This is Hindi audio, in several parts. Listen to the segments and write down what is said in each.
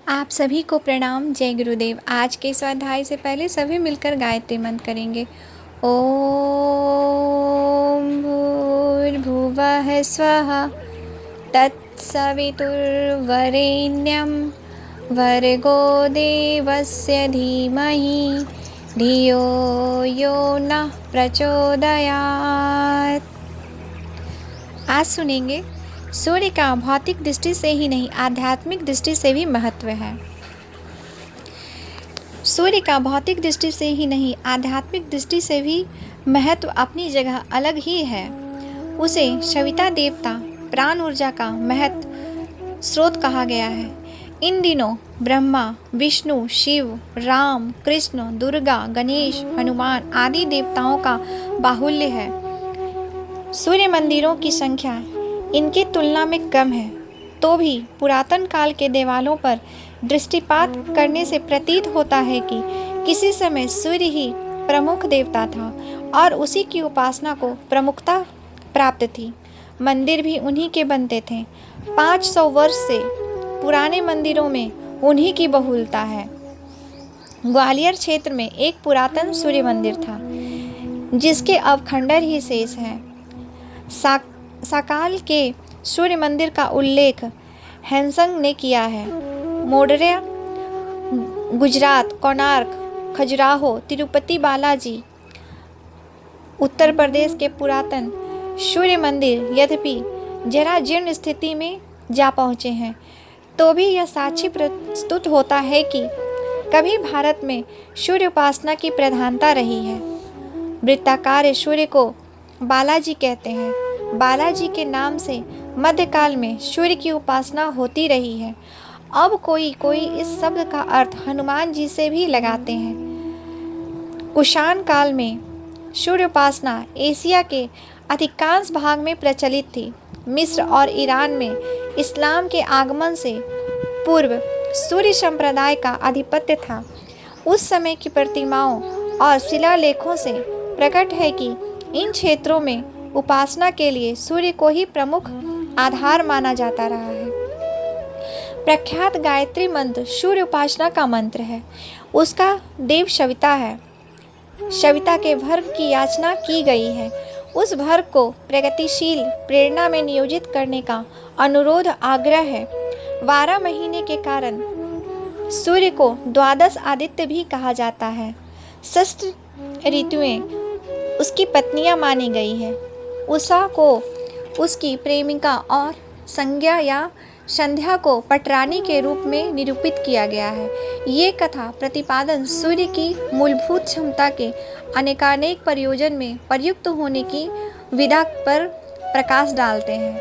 आप सभी को प्रणाम। जय गुरुदेव। आज के स्वाध्याय से पहले सभी मिलकर गायत्री मंत्र करेंगे। ओम भूर्भुवः स्वः तत्सवितुर्वरेण्यं भर्गो देवस्य धीमहि धियो यो नः प्रचोदयात्। आज सुनेंगे सूर्य का भौतिक दृष्टि से ही नहीं आध्यात्मिक दृष्टि से भी महत्व है। सूर्य का भौतिक दृष्टि से ही नहीं आध्यात्मिक दृष्टि से भी महत्व अपनी जगह अलग ही है। उसे सविता देवता प्राण ऊर्जा का महत्व स्रोत कहा गया है। इन दिनों ब्रह्मा, विष्णु, शिव, राम, कृष्ण, दुर्गा, गणेश, हनुमान आदि देवताओं का बाहुल्य है। सूर्य मंदिरों की संख्या इनकी तुलना में कम है, तो भी पुरातन काल के देवालों पर दृष्टिपात करने से प्रतीत होता है कि किसी समय सूर्य ही प्रमुख देवता था और उसी की उपासना को प्रमुखता प्राप्त थी। मंदिर भी उन्हीं के बनते थे। 500 वर्ष से पुराने मंदिरों में उन्हीं की बहुलता है। ग्वालियर क्षेत्र में एक पुरातन सूर्य मंदिर था, जिसके अवखंडर ही शेष हैं। साकाल के सूर्य मंदिर का उल्लेख हैंसंग ने किया है। मोढेरा, गुजरात, कोणार्क, खजुराहो, तिरुपति बालाजी, उत्तर प्रदेश के पुरातन सूर्य मंदिर यद्यपि जरा जीर्ण स्थिति में जा पहुँचे हैं, तो भी यह साक्षी प्रस्तुत होता है कि कभी भारत में सूर्य उपासना की प्रधानता रही है। वृत्ताकार सूर्य को बालाजी कहते हैं। बालाजी के नाम से मध्यकाल में सूर्य की उपासना होती रही है। अब कोई इस शब्द का अर्थ हनुमान जी से भी लगाते हैं। कुषाण काल में सूर्य उपासना एशिया के अधिकांश भाग में प्रचलित थी। मिस्र और ईरान में इस्लाम के आगमन से पूर्व सूर्य संप्रदाय का आधिपत्य था। उस समय की प्रतिमाओं और शिलालेखों से प्रकट है कि इन क्षेत्रों में उपासना के लिए सूर्य को ही प्रमुख आधार माना जाता रहा है। प्रख्यात गायत्री मंत्र सूर्य उपासना का मंत्र है। उसका देव सविता है। सविता के भर्ग की याचना की गई है। उस भर्ग को प्रगतिशील प्रेरणा में नियोजित करने का अनुरोध आग्रह है। 12 महीने के कारण सूर्य को द्वादश आदित्य भी कहा जाता है। 6 ऋतुएं उसकी पत्नियां मानी गई है। उषा को उसकी प्रेमिका और संज्ञा या संध्या को पटरानी के रूप में निरूपित किया गया है। ये कथा प्रतिपादन सूर्य की मूलभूत क्षमता के अनेकानेक प्रयोजन में प्रयुक्त होने की विधा पर प्रकाश डालते हैं।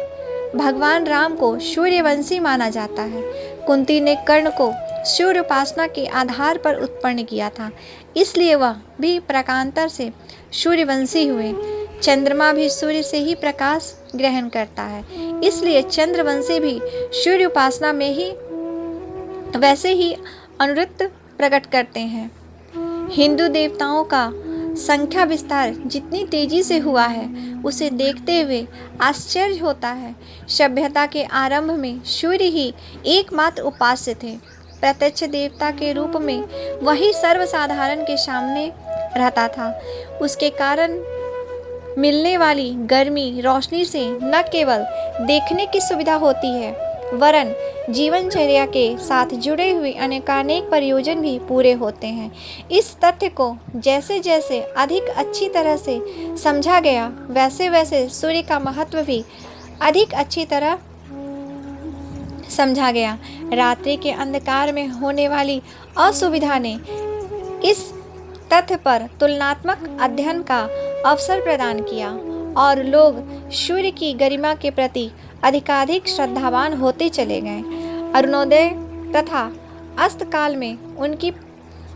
भगवान राम को सूर्यवंशी माना जाता है। कुंती ने कर्ण को सूर्य उपासना के आधार पर उत्पन्न किया था, इसलिए वह भी प्रकांतर से सूर्यवंशी हुए। चंद्रमा भी सूर्य से ही प्रकाश ग्रहण करता है, इसलिए चंद्रवंशी भी सूर्य उपासना में ही वैसे ही अनुरक्त प्रकट करते हैं। हिंदू देवताओं का संख्या विस्तार जितनी तेजी से हुआ है, उसे देखते हुए आश्चर्य होता है। सभ्यता के आरंभ में सूर्य ही एकमात्र उपास्य थे। प्रत्यक्ष देवता के रूप में वही सर्वसाधारण के सामने रहता था। उसके कारण मिलने वाली गर्मी रोशनी से न केवल देखने की सुविधा होती है, वरन जीवनचर्या के साथ जुड़े हुए अनेकानेक प्रयोजन भी पूरे होते हैं। इस तथ्य को जैसे जैसे अधिक अच्छी तरह से समझा गया, वैसे वैसे सूर्य का महत्व भी अधिक अच्छी तरह समझा गया। रात्रि के अंधकार में होने वाली असुविधा ने इस तथ्य पर तुलनात्मक अध्ययन का अवसर प्रदान किया और लोग सूर्य की गरिमा के प्रति अधिकाधिक श्रद्धावान होते चले गए। अरुणोदय तथा अस्त काल में उनकी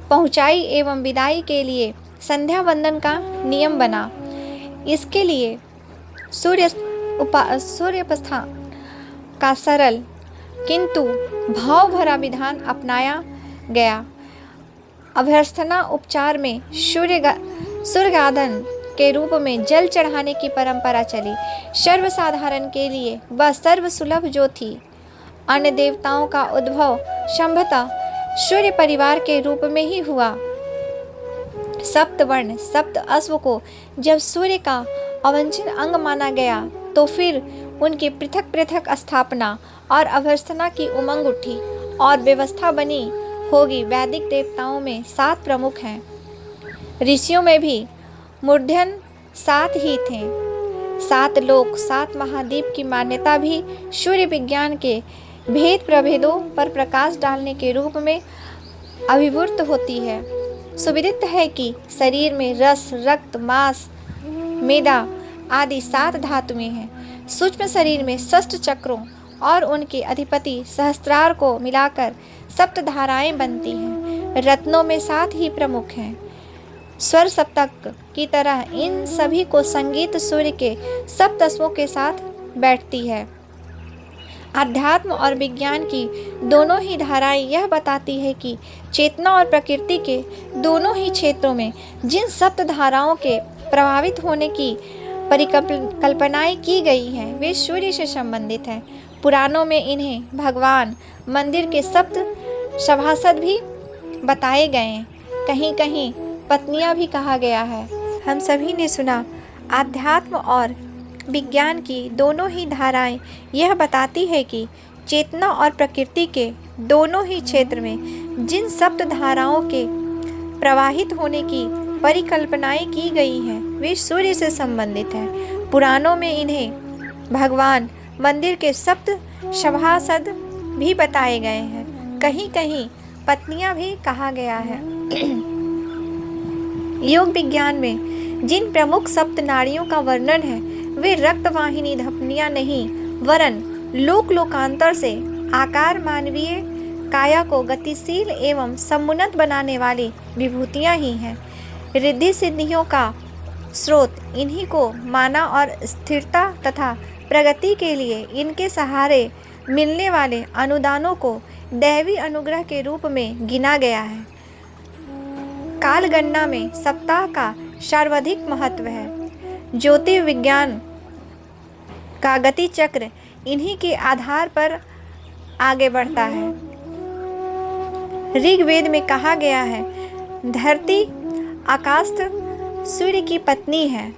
पहुंचाई एवं विदाई के लिए संध्या वंदन का नियम बना। इसके लिए सूर्योपासना का सरल किंतु भाव भरा विधान अपनाया गया। अभ्यर्थना उपचार में सूर्यगाधन के रूप में जल चढ़ाने की परंपरा चली। सर्वसाधारण के लिए वह सर्वसुलभ जो थी। अन्य देवताओं का उद्भव संभवतः सूर्य परिवार के रूप में ही हुआ। सप्तवर्ण सप्त अश्व को जब सूर्य का अवांछनीय अंग माना गया तो फिर उनकी पृथक पृथक स्थापना और अवस्थाना की उमंग उठी और व्यवस्था बनी होगी। वैदिक देवताओं में 7 प्रमुख हैं। ऋषियों में भी मूर्धन्य 7 ही थे। 7 लोक 7 महाद्वीप की मान्यता भी सूर्य विज्ञान के भेद प्रभेदों पर प्रकाश डालने के रूप में अभिव्यक्त होती है। सुविदित है कि शरीर में रस, रक्त, मांस, मेदा आदि 7 धातुएं हैं। सूक्ष्म शरीर में षष्ठ चक्रों और उनके अधिपति सहस्त्रार को मिलाकर सप्त धाराएं बनती हैं। रत्नों में 7 ही प्रमुख हैं। स्वर सप्तक की तरह इन सभी को संगीत सूर्य के सप्तस्वों के साथ बैठती है। अध्यात्म और विज्ञान की दोनों ही धाराएं यह बताती है कि चेतना और प्रकृति के दोनों ही क्षेत्रों में जिन सप्त धाराओं के प्रभावित होने की परिकल्पनाएं की गई हैं वे सूर्य से संबंधित हैं। पुराणों में इन्हें भगवान मंदिर के सप्त सभासद भी बताए गए हैं। कहीं कहीं पत्नियां भी कहा गया है। हम सभी ने सुना आध्यात्म और विज्ञान की दोनों ही धाराएं यह बताती है कि चेतना और प्रकृति के दोनों ही क्षेत्र में जिन सप्त धाराओं के प्रवाहित होने की परिकल्पनाएं की गई हैं वे सूर्य से संबंधित हैं। पुराणों में इन्हें भगवान मंदिर के सप्त सभासद भी बताए गए हैं। कहीं कहीं पत्नियां भी कहा गया है। योग विज्ञान में जिन प्रमुख सप्त नाड़ियों का वर्णन है वे रक्तवाहिनी धमनियां नहीं वरन लोक लोकांतर से आकार मानवीय काया को गतिशील एवं समुन्नत बनाने वाली विभूतियां ही हैं। रिद्धि सिद्धियों का स्रोत इन्हीं को माना और स्थिरता तथा प्रगति के लिए इनके सहारे मिलने वाले अनुदानों को दैवी अनुग्रह के रूप में गिना गया है। कालगणना में सप्ताह का सर्वाधिक महत्व है। ज्योतिर्विज्ञान का गति चक्र इन्हीं के आधार पर आगे बढ़ता है। ऋग्वेद में कहा गया है, धरती आकाश सूर्य की पत्नी है,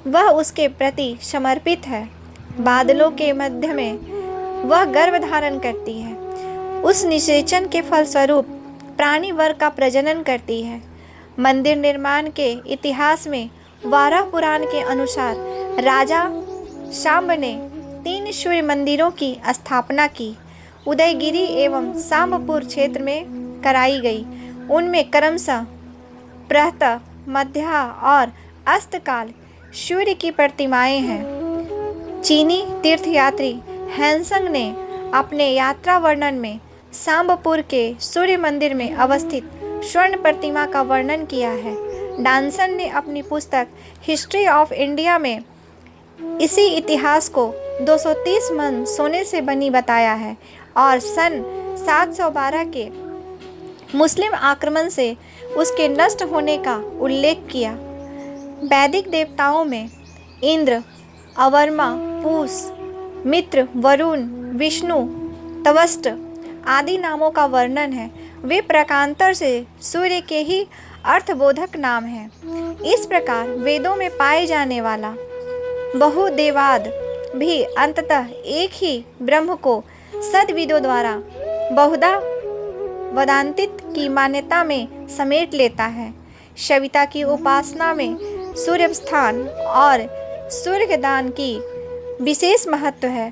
वह उसके प्रति समर्पित है। बादलों के मध्य में वह गर्भ धारण करती है। उस निषेचन के फलस्वरूप प्राणी वर्ग का प्रजनन करती है। मंदिर निर्माण के इतिहास में वाराह पुराण के अनुसार राजा शांब ने 3 सूर्य मंदिरों की स्थापना की। उदयगिरी एवं सांबपुर क्षेत्र में कराई गई। उनमें क्रमशः प्रातः, मध्या और अस्तकाल सूर्य की प्रतिमाएं हैं। चीनी तीर्थयात्री हैंसंग ने अपने यात्रा वर्णन में सांबपुर के सूर्य मंदिर में अवस्थित स्वर्ण प्रतिमा का वर्णन किया है। डांसन ने अपनी पुस्तक हिस्ट्री ऑफ इंडिया में इसी इतिहास को 230 मन सोने से बनी बताया है और सन 712 के मुस्लिम आक्रमण से उसके नष्ट होने का उल्लेख किया। वैदिक देवताओं में इंद्र, अवर्मा, पूष, मित्र, वरुण, विष्णु, तवस्ट आदि नामों का वर्णन है। वे प्रकारांतर से सूर्य के ही अर्थबोधक नाम हैं। इस प्रकार वेदों में पाए जाने वाला बहुदेवाद भी अंततः एक ही ब्रह्म को सद्विदों द्वारा बहुधा वेदांतित की मान्यता में समेट लेता है। सविता की उपासना में सूर्य स्थान और सूर्य दान की विशेष महत्व है।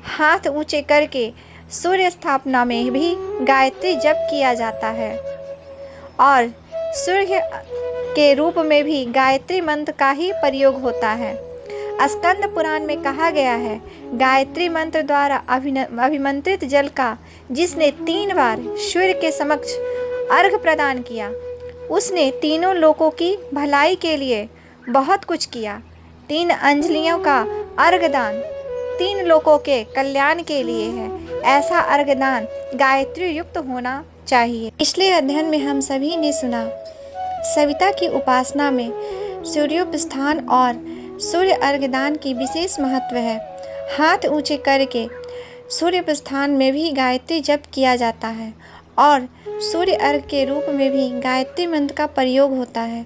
हाथ ऊंचे करके सूर्य स्थापना में भी गायत्री जप किया जाता है और सूर्य के रूप में भी गायत्री मंत्र का ही प्रयोग होता है। स्कंद पुराण में कहा गया है, गायत्री मंत्र द्वारा अभिमंत्रित जल का जिसने 3 बार सूर्य के समक्ष अर्घ प्रदान किया उसने तीनों लोकों की भलाई के लिए बहुत कुछ किया। 3 अंजलियों का अर्घदान 3 लोकों के कल्याण के लिए है। ऐसा अर्घदान गायत्री युक्त होना चाहिए। पिछले अध्ययन में हम सभी ने सुना सविता की उपासना में सूर्योपस्थान और सूर्य अर्घदान की विशेष महत्व है। हाथ ऊंचे करके सूर्य प्रस्थान में भी गायत्री जप किया जाता है और सूर्य अर्घ के रूप में भी गायत्री मंत्र का प्रयोग होता है।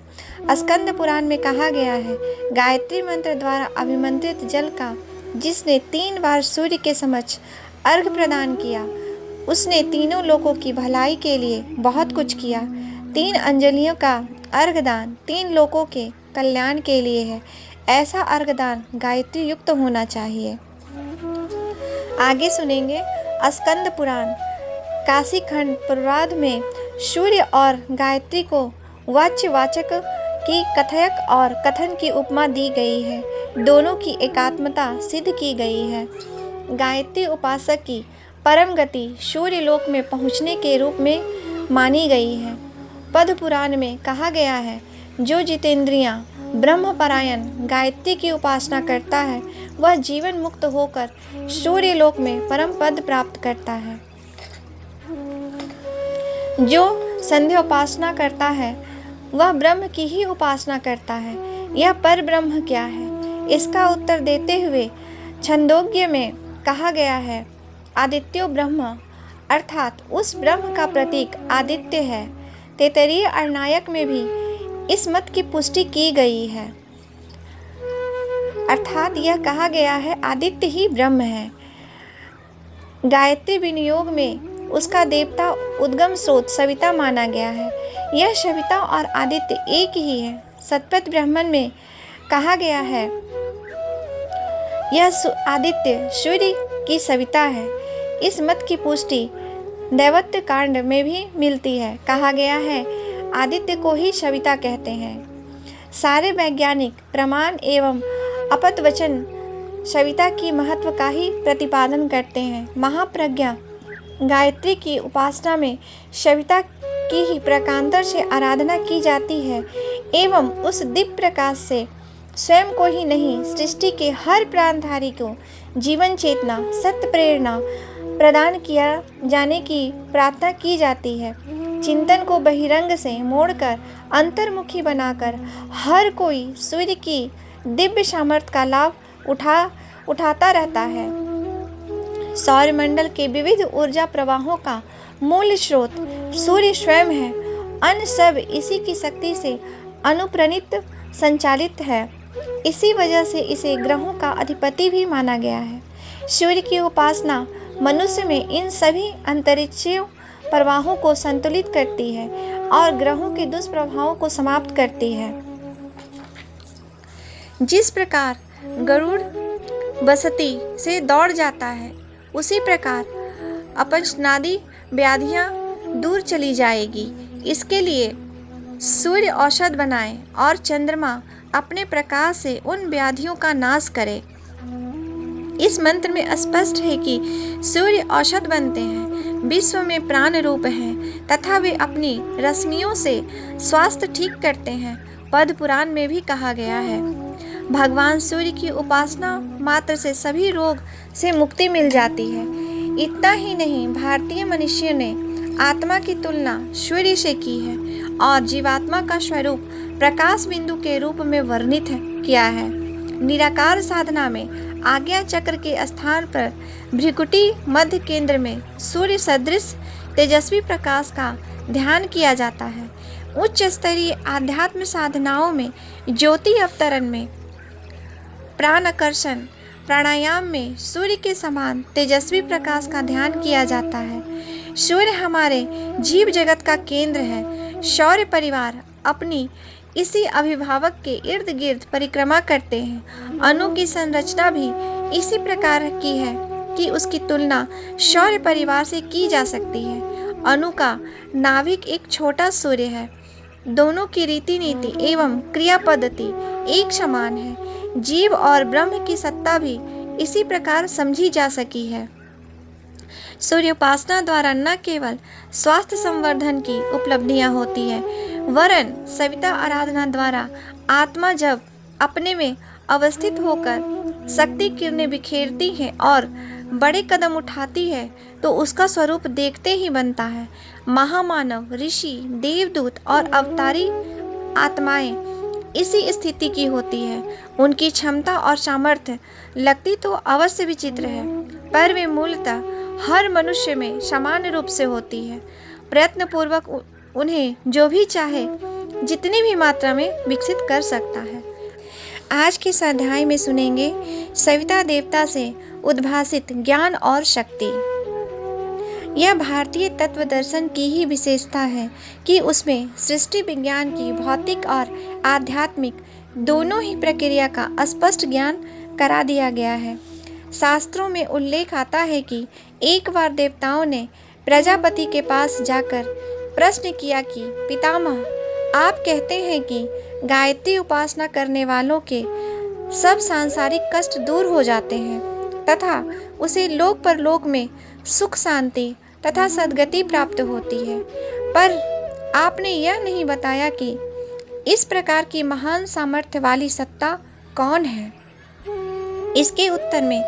स्कंद पुराण में कहा गया है, गायत्री मंत्र द्वारा अभिमंत्रित जल का जिसने 3 बार सूर्य के समक्ष अर्घ प्रदान किया, उसने तीनों लोगों की भलाई के लिए बहुत कुछ किया। 3 अंजलियों का अर्घदान 3 लोगों के कल्याण के लिए है। ऐसा अर्घदान गायत्री युक्त होना चाहिए। आगे सुनेंगे स्कंद पुराण। काशी खंड पूर्वार्ध में सूर्य और गायत्री को वाच्यवाचक की कथयक और कथन की उपमा दी गई है। दोनों की एकात्मता सिद्ध की गई है। गायत्री उपासक की परम गति सूर्य लोक में पहुँचने के रूप में मानी गई है। पद्म पुराण में कहा गया है, जो जितेंद्रियां ब्रह्मपरायण गायत्री की उपासना करता है वह जीवन मुक्त होकर सूर्य लोक में परम पद प्राप्त करता है। जो संध्या उपासना करता है वह ब्रह्म की ही उपासना करता है। यह पर ब्रह्म क्या है? इसका उत्तर देते हुए छंदोग्य में कहा गया है, आदित्यो ब्रह्म, अर्थात उस ब्रह्म का प्रतीक आदित्य है। तैत्तिरीय अरण्यक में भी इस मत की पुष्टि की गई है, अर्थात यह कहा गया है आदित्य ही ब्रह्म है। गायत्री विनियोग में उसका देवता उद्गम स्रोत सविता माना गया है। यह सविता और आदित्य एक ही है। सतपथ ब्राह्मण में कहा गया है, यह आदित्य सूर्य की सविता है। इस मत की पुष्टि दैवत्य कांड में भी मिलती है। कहा गया है, आदित्य को ही सविता कहते हैं। सारे वैज्ञानिक प्रमाण एवं अपतवचन सविता की महत्व का ही प्रतिपादन करते हैं। महाप्रज्ञा गायत्री की उपासना में सविता की ही प्रकांतर से आराधना की जाती है एवं उस दिव्य प्रकाश से स्वयं को ही नहीं, सृष्टि के हर प्राणधारी को जीवन चेतना, सत्य प्रेरणा प्रदान किया जाने की प्रार्थना की जाती है। चिंतन को बहिरंग से मोड़कर अंतर्मुखी बनाकर हर कोई सूर्य की दिव्य सामर्थ्य का लाभ उठाता रहता है। सौरमंडल के विविध ऊर्जा प्रवाहों का मूल स्रोत सूर्य स्वयं है। अन्य सब इसी की शक्ति से अनुप्राणित संचालित है। इसी वजह से इसे ग्रहों का अधिपति भी माना गया है। सूर्य की उपासना मनुष्य में इन सभी अंतरिक्षीय प्रवाहों को संतुलित करती है और ग्रहों के दुष्प्रभावों को समाप्त करती है। जिस प्रकार गरुड़ बसती से दौड़ जाता है, उसी प्रकार अपचनादि व्याधियाँ दूर चली जाएगी। इसके लिए सूर्य औषध बनाए और चंद्रमा अपने प्रकाश से उन व्याधियों का नाश करे। इस मंत्र में स्पष्ट है कि सूर्य औषध बनते हैं, विश्व में प्राण रूप हैं तथा वे अपनी रश्मियों से स्वास्थ्य ठीक करते हैं। पद्म पुराण में भी कहा गया है, भगवान सूर्य की उपासना मात्र से सभी रोग से मुक्ति मिल जाती है। इतना ही नहीं, भारतीय मनुष्य ने आत्मा की तुलना सूर्य से की है और जीवात्मा का स्वरूप प्रकाश बिंदु के रूप में वर्णित किया है। निराकार साधना में आज्ञा चक्र के स्थान पर भ्रिकुटी मध्य केंद्र में सूर्य सदृश तेजस्वी प्रकाश का ध्यान किया जाता है। उच्च स्तरीय आध्यात्म साधनाओं में ज्योति अवतरण में प्राण आकर्षण प्राणायाम में सूर्य के समान तेजस्वी प्रकाश का ध्यान किया जाता है। सूर्य हमारे जीव जगत का केंद्र है। शौर्य परिवार अपनी इसी अभिभावक के इर्द गिर्द परिक्रमा करते हैं। अणु की संरचना भी इसी प्रकार की है कि उसकी तुलना शौर्य परिवार से की जा सकती है। अणु का नाभिक एक छोटा सूर्य है। दोनों की रीति नीति एवं क्रिया पद्धति एक समान है। जीव और ब्रह्म की सत्ता भी इसी प्रकार समझी जा सकी है। सूर्योपासना द्वारा न केवल स्वास्थ्य संवर्धन की उपलब्धियां होती है, वरन सविता आराधना द्वारा आत्मा जब अपने में अवस्थित होकर शक्ति किरणें बिखेरती है और बड़े कदम उठाती है तो उसका स्वरूप देखते ही बनता है। महामानव, ऋषि, देवदूत और अवतारी आत्माएं इसी स्थिति की होती है। उनकी क्षमता और सामर्थ्य लगती तो अवश्य विचित्र है, पर वे मूलतः हर मनुष्य में समान रूप से होती है। प्रयत्नपूर्वक उन्हें जो भी चाहे जितनी भी मात्रा में विकसित कर सकता है। आज के इस अध्याय में सुनेंगे सविता देवता से उद्भासित ज्ञान और शक्ति। यह भारतीय तत्व दर्शन की ही विशेषता है कि उसमें सृष्टि विज्ञान की भौतिक और आध्यात्मिक दोनों ही प्रक्रिया का स्पष्ट ज्ञान करा दिया गया है। शास्त्रों में उल्लेख आता है कि एक बार देवताओं ने प्रजापति के पास जाकर प्रश्न किया कि पितामह, आप कहते हैं कि गायत्री उपासना करने वालों के सब सांसारिक कष्ट दूर हो जाते हैं तथा उसे लोक परलोक में सुख शांति तथा सद्गति प्राप्त होती है, पर आपने यह नहीं बताया कि इस प्रकार की महान सामर्थ्य वाली सत्ता कौन है। इसके उत्तर में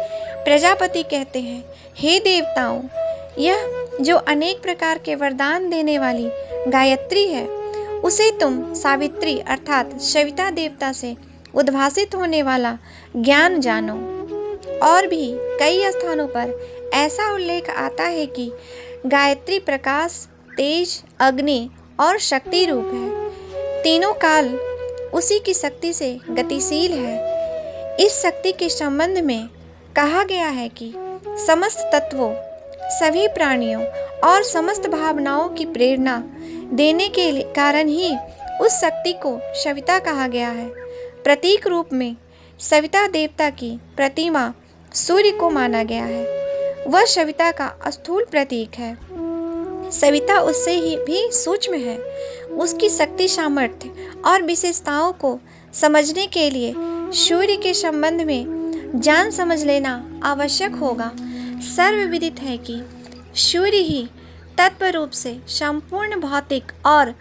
प्रजापति कहते हैं, हे देवताओं, यह जो अनेक प्रकार के वरदान देने वाली गायत्री है, उसे तुम सावित्री अर्थात सविता देवता से उद्भासित होने वाला ज्ञान जानो। और भी कई स्थानों पर ऐसा उल्लेख आता है कि गायत्री प्रकाश, तेज, अग्नि और शक्ति रूप है। तीनों काल उसी की शक्ति से गतिशील है। इस शक्ति के संबंध में कहा गया है कि समस्त तत्वों, सभी प्राणियों और समस्त भावनाओं की प्रेरणा देने के कारण ही उस शक्ति को सविता कहा गया है। प्रतीक रूप में सविता देवता की प्रतिमा सूर्य को माना गया है। वह सविता का स्थूल प्रतीक है। सविता उससे ही भी सूक्ष्म है। उसकी शक्ति, सामर्थ्य और विशेषताओं को समझने के लिए सूर्य के संबंध में जान समझ लेना आवश्यक होगा। सर्वविदित है कि सूर्य ही तत्व रूप से संपूर्ण भौतिक और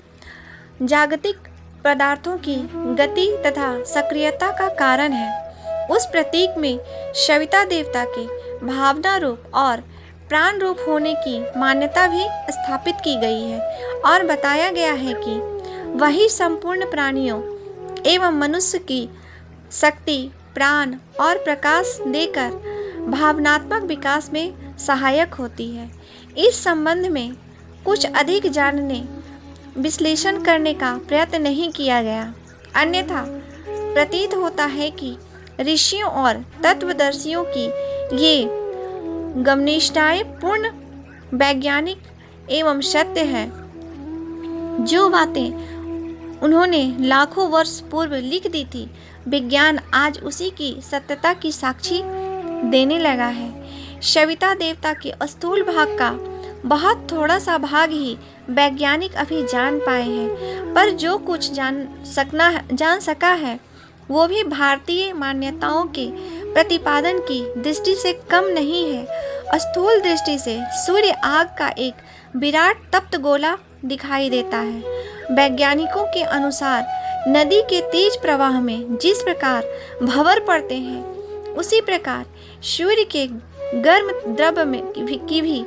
जागतिक पदार्थों की गति तथा सक्रियता का कारण है। उस प्रतीक में सविता देवता के भावना रूप और प्राण रूप होने की मान्यता भी स्थापित की गई है और बताया गया है कि वही संपूर्ण प्राणियों एवं मनुष्य की शक्ति, प्राण और प्रकाश देकर भावनात्मक विकास में सहायक होती है। इस संबंध में कुछ अधिक जानने, विश्लेषण करने का प्रयत्न नहीं किया गया। अन्यथा प्रतीत होता है कि ऋषियों और तत्वदर्शियों की ये गमनिष्ठाएं पूर्ण वैज्ञानिक एवं सत्य है। जो बातें उन्होंने लाखों वर्ष पूर्व लिख दी थी, विज्ञान आज उसी की सत्यता की साक्षी देने लगा है। सविता देवता के स्थूल भाग का बहुत थोड़ा सा भाग ही वैज्ञानिक अभी जान पाए हैं, पर जो कुछ जान सका है वो भी भारतीय मान्यताओं के प्रतिपादन की दृष्टि से कम नहीं है। स्थूल दृष्टि से सूर्य आग का एक विराट तप्त गोला दिखाई देता है। वैज्ञानिकों के अनुसार नदी के तेज प्रवाह में जिस प्रकार भंवर पड़ते हैं, उसी प्रकार सूर्य के गर्म द्रव में की भी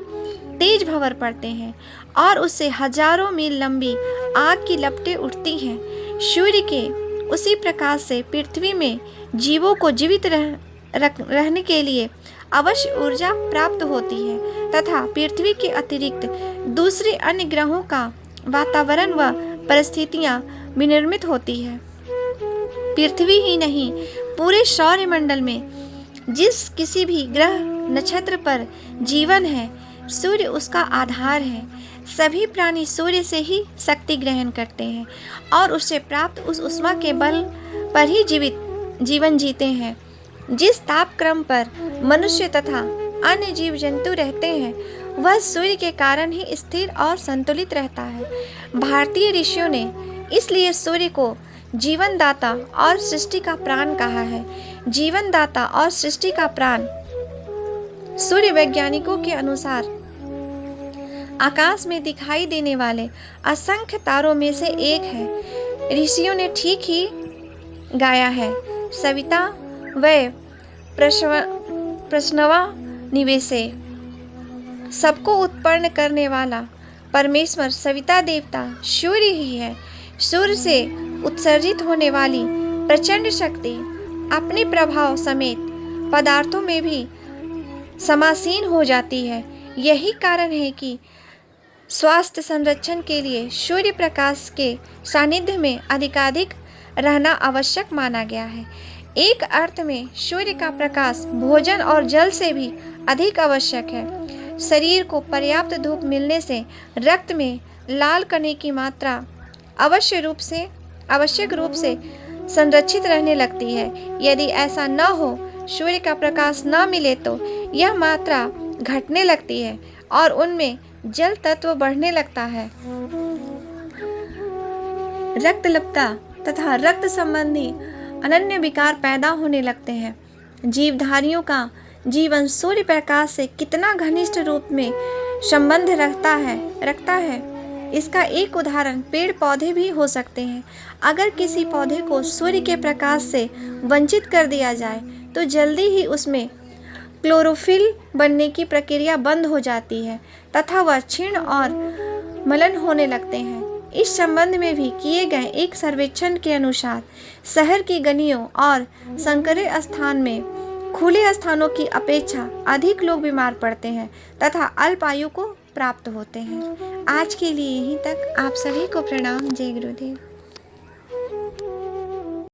तेज भंवर पड़ते हैं और उससे हजारों मील लंबी आग की लपटें उठती हैं। सूर्य के उसी प्रकाश से पृथ्वी में जीवों को जीवित रहने के लिए अवश्य ऊर्जा प्राप्त होती है तथा पृथ्वी के अतिरिक्त दूसरे अन्य ग्रहों का वातावरण व परिस्थितियां विनिर्मित होती है। पृथ्वी ही नहीं, पूरे सौरमंडल में जिस किसी भी ग्रह नक्षत्र पर जीवन है, सूर्य उसका आधार है। सभी प्राणी सूर्य से ही शक्ति ग्रहण करते हैं और उससे प्राप्त उस ऊष्मा के बल पर ही जीवन जीते हैं। जिस तापक्रम पर मनुष्य तथा अन्य जीव जंतु रहते हैं, वह सूर्य के कारण ही स्थिर और संतुलित रहता है। भारतीय ऋषियों ने इसलिए सूर्य को जीवनदाता और सृष्टि का प्राण कहा है। जीवनदाता और सृष्टि का प्राण सूर्य वैज्ञानिकों के अनुसार आकाश में दिखाई देने वाले असंख्य तारों में से एक है। ऋषियों ने ठीक ही गाया है, सविता वै प्रश्नवा निवेशे। सबको उत्पन्न करने वाला परमेश्वर सविता देवता सूर्य ही है। सूर्य से उत्सर्जित होने वाली प्रचंड शक्ति अपने प्रभाव समेत पदार्थों में भी समासीन हो जाती है। यही कारण है कि स्वास्थ्य संरक्षण के लिए सूर्य प्रकाश के सानिध्य में अधिकाधिक रहना आवश्यक माना गया है। एक अर्थ में सूर्य का प्रकाश भोजन और जल से भी अधिक आवश्यक है। शरीर को पर्याप्त धूप मिलने से रक्त में लाल कणों की मात्रा आवश्यक रूप से संरक्षित रहने लगती है। यदि ऐसा न हो, सूर्य का प्रकाश न मिले तो यह मात्रा घटने लगती है और उनमें जल तत्व बढ़ने लगता है। रक्तल्पता तथा रक्त संबंधी अनन्य विकार पैदा होने लगते हैं। जीवधारियों का जीवन सूर्य प्रकाश से कितना घनिष्ठ रूप में संबंध रखता है, इसका एक उदाहरण पेड़ पौधे भी हो सकते हैं। अगर किसी पौधे को सूर्य के प्रकाश से वंचित कर दिया जाए तो जल्दी ही उसमें क्लोरोफिल बनने की प्रक्रिया बंद हो जाती है तथा वह क्षीण और मलिन होने लगते हैं। इस संबंध में भी किए गए एक सर्वेक्षण के अनुसार शहर की गलियों और संकरे स्थान में खुले स्थानों की अपेक्षा अधिक लोग बीमार पड़ते हैं तथा अल्प आयु को प्राप्त होते हैं। आज के लिए यहीं तक। आप सभी को प्रणाम। जय गुरुदेव।